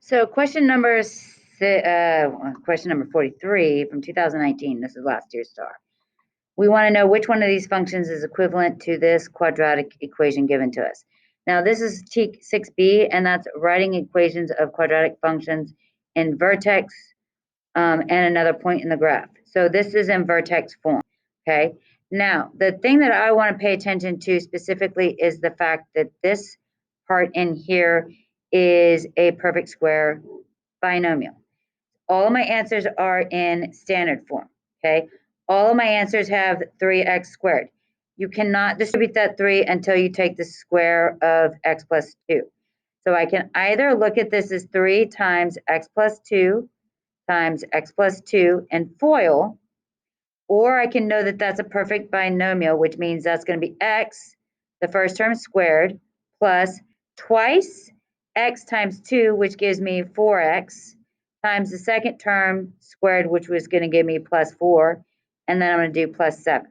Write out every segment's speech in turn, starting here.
So question number 43 from 2019. This is last year's Staar. We want to know which one of these functions is equivalent to this quadratic equation given to us. Now this is A.6b, and that's writing equations of quadratic functions in vertex and another point in the graph. So this is in vertex form, okay? Now, the thing that I want to pay attention to specifically is the fact that this part in here is a perfect square binomial. All of my answers are in standard form, okay? All of my answers have 3x squared. You cannot distribute that 3 until you take the square of x plus 2. So I can either look at this as 3 times x plus 2 times x plus 2 and FOIL, or I can know that that's a perfect binomial, which means that's going to be x, the first term squared, plus twice x times 2, which gives me 4x, times the second term squared, which was going to give me plus 4, and then I'm going to do plus 7.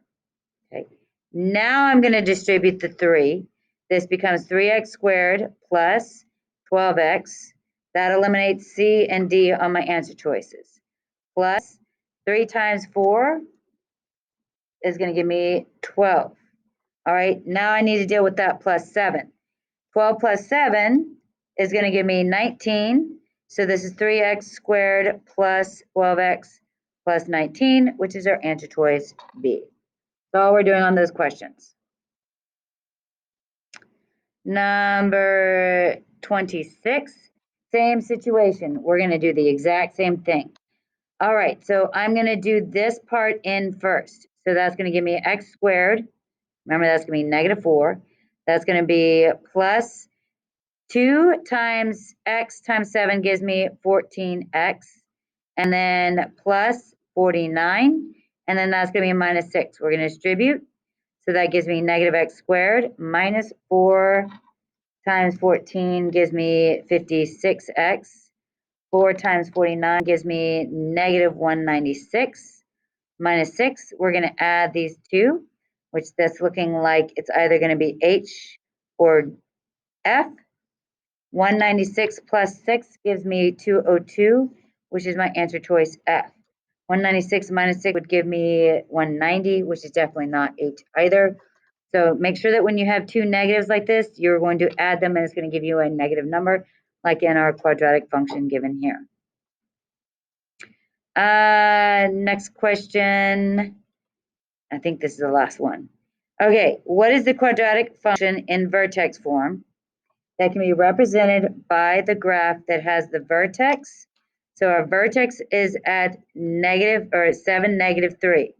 Okay. Now I'm going to distribute the 3. This becomes 3x squared plus 12x. That eliminates C and D on my answer choices. Plus 3 times 4 is going to give me 12. All right, now I need to deal with that plus 7. 12 plus 7 is going to give me 19. So this is 3x squared plus 12x plus 19, which is our answer choice B. That's all we're doing on those questions. Number 26, same situation. We're going to do the exact same thing. All right, so I'm going to do this part in first. So that's going to give me x squared. Remember, that's going to be negative 4. That's going to be plus 2 times x times 7 gives me 14x. And then plus 49. And then that's going to be minus 6. We're going to distribute. So that gives me negative x squared minus 4 times 14 gives me 56x. 4 times 49 gives me negative 196 minus 6. We're going to add these two, which that's looking like it's either going to be H or F. 196 plus 6 gives me 202, which is my answer choice F. 196 minus 6 would give me 190, which is definitely not H either. So make sure that when you have two negatives like this, you're going to add them and it's going to give you a negative number, like in our quadratic function given here. Next question. I think this is the last one. Okay, what is the quadratic function in vertex form that can be represented by the graph that has the vertex? So our vertex is at negative or 7, negative 3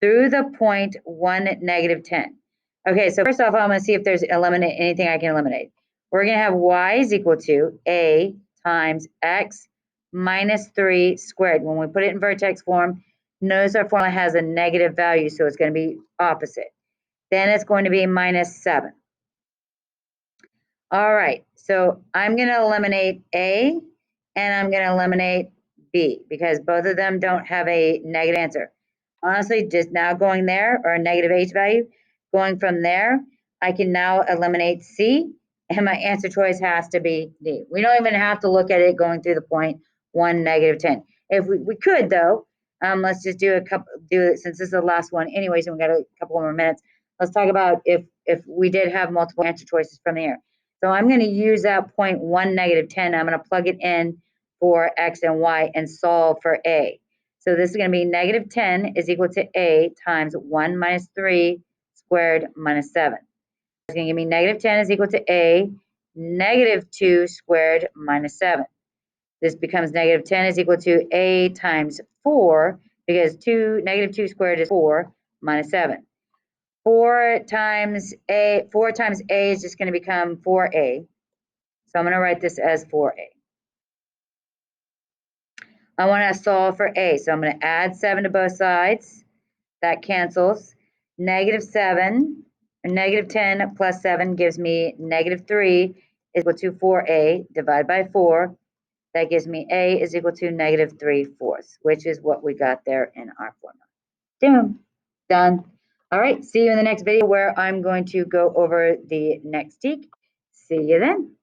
through the point 1, negative 10. Okay, so first off, I'm going to see if there's anything I can eliminate. We're going to have y is equal to a times x minus 3 squared. When we put it in vertex form, notice our formula has a negative value, so it's going to be opposite. Then it's going to be minus 7. All right, so I'm going to eliminate a and I'm going to eliminate b because both of them don't have a negative answer. Honestly, just now going there, or a negative h value, going from there, I can now eliminate C, and my answer choice has to be D. We don't even have to look at it going through the point 1, negative 10. If we could, though, let's just do it since this is the last one anyways, and we got a couple more minutes. Let's talk about if we did have multiple answer choices from here. So I'm going to use that point 1, negative 10. I'm going to plug it in for x and y and solve for a. So this is going to be negative 10 is equal to a times 1 minus 3 squared minus 7. It's going to give me negative 10 is equal to a negative 2 squared minus 7. This becomes negative 10 is equal to a times 4 because negative 2 squared is 4 minus 7. 4 times a is just going to become 4a. So I'm going to write this as 4a. I want to solve for a, so I'm going to add 7 to both sides. That cancels. Negative 7, or negative 10 plus 7 gives me negative 3 is equal to 4a. Divide by 4. That gives me a is equal to negative 3/4, which is what we got there in our formula. Boom. Done. All right, see you in the next video where I'm going to go over the next teak. See you then.